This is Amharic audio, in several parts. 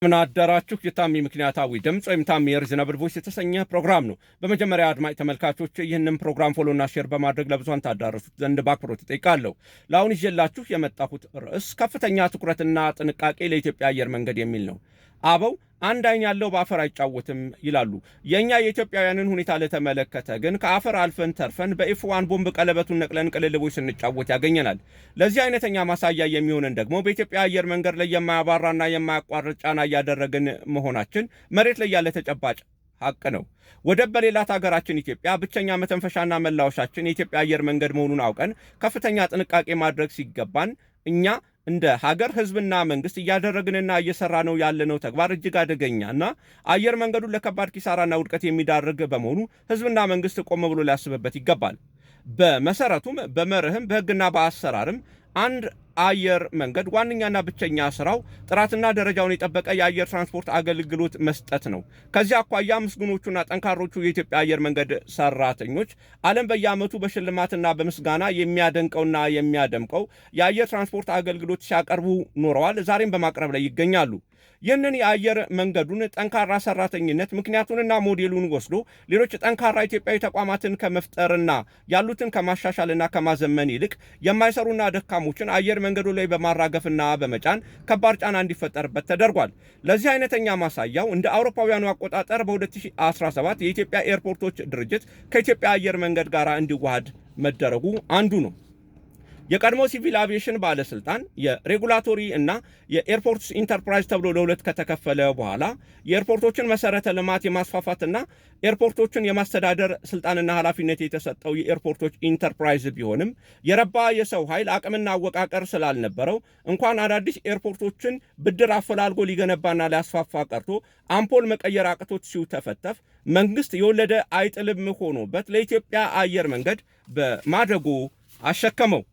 ምን አደራችሁ የታሚ ምክንያታዊ ድምጽ ወይም ታሚ የሪዝነብል ቮይስ የተሰኘ ፕሮግራም ነው። በመጀመሪያ አድማጭ ተመልካቾች ይህንን ፕሮግራም ፎሎና ሼር በማድረግ ለብዙሃን ታዳርሱት ዘንድ በአክብሮት እጠይቃለሁ። ለአሁን ይዤላችሁ የመጣሁት ርዕስ ከፍተኛ ትኩረትና ጥንቃቄ ለኢትዮጵያ አየር መንገድ የሚል ነው። አበው አንድ አይን ያለው በአፈር አይጫወትም ይላሉ። የኛ የኢትዮጵያውያንን ሁኔታ ለተመለከተ ግን ከአፈር አልፈን ተርፈን በኤፍ1 ቦምብ ቀለበቱን ነቅለን ቅልልቦች ስንጫወት ያገኘናል። ለዚህ አይነተኛ ማሳያ የሚሆነን ደግሞ በኢትዮጵያ አየር መንገድ ላይ የማያባራና የማያቋርጥ ጫና እያደረግን መሆናችን መሬት ላይ ያለ ተጨባጭ ሀቅ ነው። ወደብ በሌላት ሀገራችን ኢትዮጵያ ብቸኛ መተንፈሻና መላወሻችን የኢትዮጵያ አየር መንገድ መሆኑን አውቀን ከፍተኛ ጥንቃቄ ማድረግ ሲገባን እኛ እንደ ሀገር ህዝብና መንግስት እያደረግንና እየሰራ ነው ያለነው ተግባር እጅግ አደገኛና አየር መንገዱን ለከባድ ኪሳራና ውድቀት የሚዳርግ በመሆኑ ህዝብና መንግስት ቆም ብሎ ሊያስብበት ይገባል። በመሰረቱም በመርህም በህግና በአሰራርም አንድ አየር መንገድ ዋነኛና ብቸኛ ስራው ጥራትና ደረጃውን የጠበቀ የአየር ትራንስፖርት አገልግሎት መስጠት ነው። ከዚህ አኳያ ምስጉኖቹና ጠንካሮቹ የኢትዮጵያ አየር መንገድ ሰራተኞች ዓለም በየዓመቱ በሽልማትና በምስጋና የሚያደንቀውና የሚያደምቀው የአየር ትራንስፖርት አገልግሎት ሲያቀርቡ ኖረዋል። ዛሬም በማቅረብ ላይ ይገኛሉ። ይህንን የአየር መንገዱን ጠንካራ ሰራተኝነት ምክንያቱንና ሞዴሉን ወስዶ ሌሎች ጠንካራ ኢትዮጵያዊ ተቋማትን ከመፍጠርና ያሉትን ከማሻሻልና ከማዘመን ይልቅ የማይሰሩና ደካሞችን አየር መንገዱ ላይ በማራገፍና በመጫን ከባድ ጫና እንዲፈጠርበት ተደርጓል። ለዚህ አይነተኛ ማሳያው እንደ አውሮፓውያኑ አቆጣጠር በ2017 የኢትዮጵያ ኤርፖርቶች ድርጅት ከኢትዮጵያ አየር መንገድ ጋር እንዲዋሃድ መደረጉ አንዱ ነው። የቀድሞ ሲቪል አቪዬሽን ባለስልጣን የሬጉላቶሪ እና የኤርፖርትስ ኢንተርፕራይዝ ተብሎ ለሁለት ከተከፈለ በኋላ የኤርፖርቶችን መሰረተ ልማት የማስፋፋትና ኤርፖርቶችን የማስተዳደር ስልጣንና ኃላፊነት የተሰጠው የኤርፖርቶች ኢንተርፕራይዝ ቢሆንም የረባ የሰው ኃይል አቅምና አወቃቀር ስላልነበረው እንኳን አዳዲስ ኤርፖርቶችን ብድር አፈላልጎ ሊገነባና ሊያስፋፋ ቀርቶ አምፖል መቀየር አቅቶት ሲውተፈተፍ መንግስት የወለደ አይጥልም ሆኖበት ለኢትዮጵያ አየር መንገድ በማደጎ አሸከመው።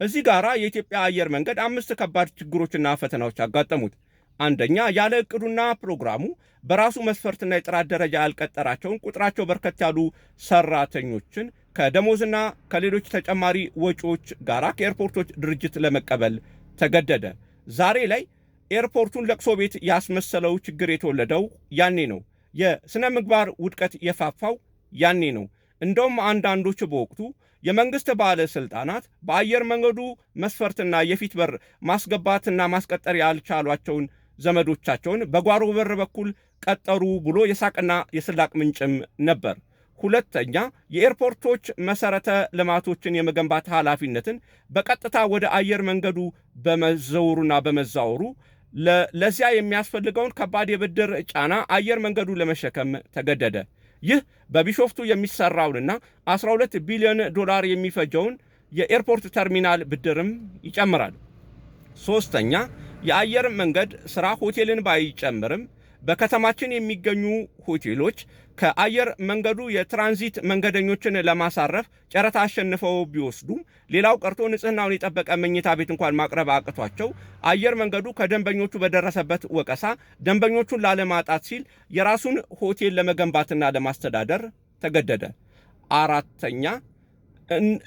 እዚህ ጋር የኢትዮጵያ አየር መንገድ 5 ከባድ ችግሮችና ፈተናዎች አጋጠሙት። አንደኛ፣ ያለ እቅዱና ፕሮግራሙ በራሱ መስፈርትና የጥራት ደረጃ ያልቀጠራቸውን ቁጥራቸው በርከት ያሉ ሰራተኞችን ከደሞዝና ከሌሎች ተጨማሪ ወጪዎች ጋር ከኤርፖርቶች ድርጅት ለመቀበል ተገደደ። ዛሬ ላይ ኤርፖርቱን ለቅሶ ቤት ያስመሰለው ችግር የተወለደው ያኔ ነው። የሥነ ምግባር ውድቀት የፋፋው ያኔ ነው። እንደውም አንዳንዶች በወቅቱ የመንግስት ባለስልጣናት በአየር መንገዱ መስፈርትና የፊት በር ማስገባትና ማስቀጠር ያልቻሏቸውን ዘመዶቻቸውን በጓሮ በር በኩል ቀጠሩ ብሎ የሳቅና የስላቅ ምንጭም ነበር። ሁለተኛ፣ የኤርፖርቶች መሰረተ ልማቶችን የመገንባት ኃላፊነትን በቀጥታ ወደ አየር መንገዱ በመዛወሩ ለዚያ የሚያስፈልገውን ከባድ የብድር ጫና አየር መንገዱ ለመሸከም ተገደደ። ይህ በቢሾፍቱ የሚሰራውንና 12 ቢሊዮን ዶላር የሚፈጀውን የኤርፖርት ተርሚናል ብድርም ይጨምራል። ሶስተኛ፣ የአየር መንገድ ሥራ ሆቴልን ባይጨምርም በከተማችን የሚገኙ ሆቴሎች ከአየር መንገዱ የትራንዚት መንገደኞችን ለማሳረፍ ጨረታ አሸንፈው ቢወስዱም ሌላው ቀርቶ ንጽህናውን የጠበቀ መኝታ ቤት እንኳን ማቅረብ አቅቷቸው አየር መንገዱ ከደንበኞቹ በደረሰበት ወቀሳ ደንበኞቹን ላለማጣት ሲል የራሱን ሆቴል ለመገንባትና ለማስተዳደር ተገደደ። አራተኛ፣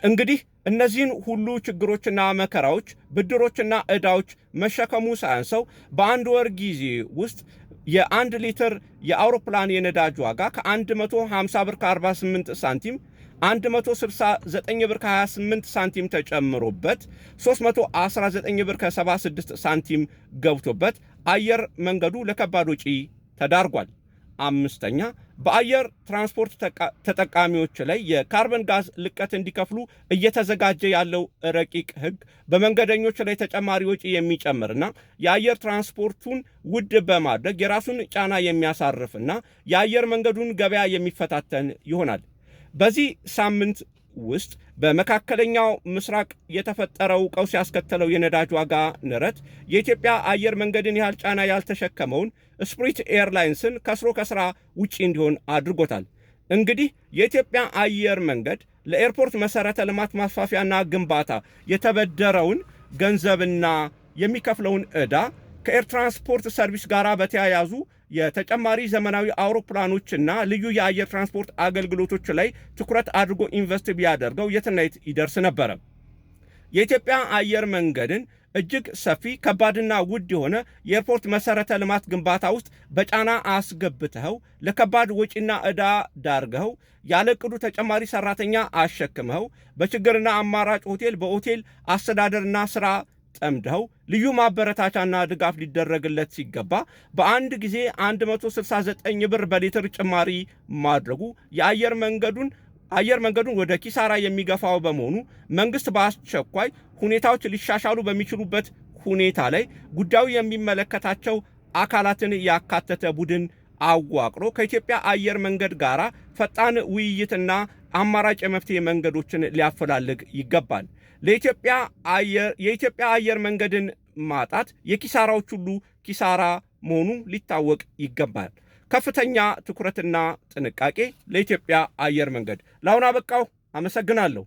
እንግዲህ እነዚህን ሁሉ ችግሮችና መከራዎች፣ ብድሮችና ዕዳዎች መሸከሙ ሳያንሰው በአንድ ወር ጊዜ ውስጥ የ1 ሊትር የአውሮፕላን የነዳጅ ዋጋ ከ150 ብር ከ48 ሳንቲም 169 ብር ከ28 ሳንቲም ተጨምሮበት 319 ብር ከ76 ሳንቲም ገብቶበት አየር መንገዱ ለከባድ ወጪ ተዳርጓል። አምስተኛ፣ በአየር ትራንስፖርት ተጠቃሚዎች ላይ የካርበን ጋዝ ልቀት እንዲከፍሉ እየተዘጋጀ ያለው ረቂቅ ሕግ በመንገደኞች ላይ ተጨማሪ ወጪ የሚጨምርና የአየር ትራንስፖርቱን ውድ በማድረግ የራሱን ጫና የሚያሳርፍና የአየር መንገዱን ገበያ የሚፈታተን ይሆናል። በዚህ ሳምንት ውስጥ በመካከለኛው ምስራቅ የተፈጠረው ቀውስ ያስከተለው የነዳጅ ዋጋ ንረት የኢትዮጵያ አየር መንገድን ያህል ጫና ያልተሸከመውን ስፕሪት ኤርላይንስን ከስሮ ከስራ ውጪ እንዲሆን አድርጎታል። እንግዲህ የኢትዮጵያ አየር መንገድ ለኤርፖርት መሰረተ ልማት ማስፋፊያና ግንባታ የተበደረውን ገንዘብና የሚከፍለውን ዕዳ ከኤር ትራንስፖርት ሰርቪስ ጋር በተያያዙ የተጨማሪ ዘመናዊ አውሮፕላኖችና ልዩ የአየር ትራንስፖርት አገልግሎቶች ላይ ትኩረት አድርጎ ኢንቨስት ቢያደርገው የትና የት ይደርስ ነበረ። የኢትዮጵያ አየር መንገድን እጅግ ሰፊ ከባድና ውድ የሆነ የኤርፖርት መሰረተ ልማት ግንባታ ውስጥ በጫና አስገብተኸው ለከባድ ወጪና ዕዳ ዳርገኸው ያለ ዕቅዱ ተጨማሪ ሰራተኛ አሸክመኸው በችግርና አማራጭ በሆቴል አስተዳደርና ስራ ጠምደው ልዩ ማበረታቻና ድጋፍ ሊደረግለት ሲገባ በአንድ ጊዜ 169 ብር በሊትር ጭማሪ ማድረጉ የአየር መንገዱን ወደ ኪሳራ የሚገፋው በመሆኑ መንግስት በአስቸኳይ ሁኔታዎች ሊሻሻሉ በሚችሉበት ሁኔታ ላይ ጉዳዩ የሚመለከታቸው አካላትን ያካተተ ቡድን አዋቅሮ ከኢትዮጵያ አየር መንገድ ጋር ፈጣን ውይይትና አማራጭ የመፍትሄ መንገዶችን ሊያፈላልግ ይገባል። የኢትዮጵያ አየር መንገድን ማጣት የኪሳራዎች ሁሉ ኪሳራ መሆኑ ሊታወቅ ይገባል። ከፍተኛ ትኩረትና ጥንቃቄ ለኢትዮጵያ አየር መንገድ። ለአሁን አበቃው። አመሰግናለሁ።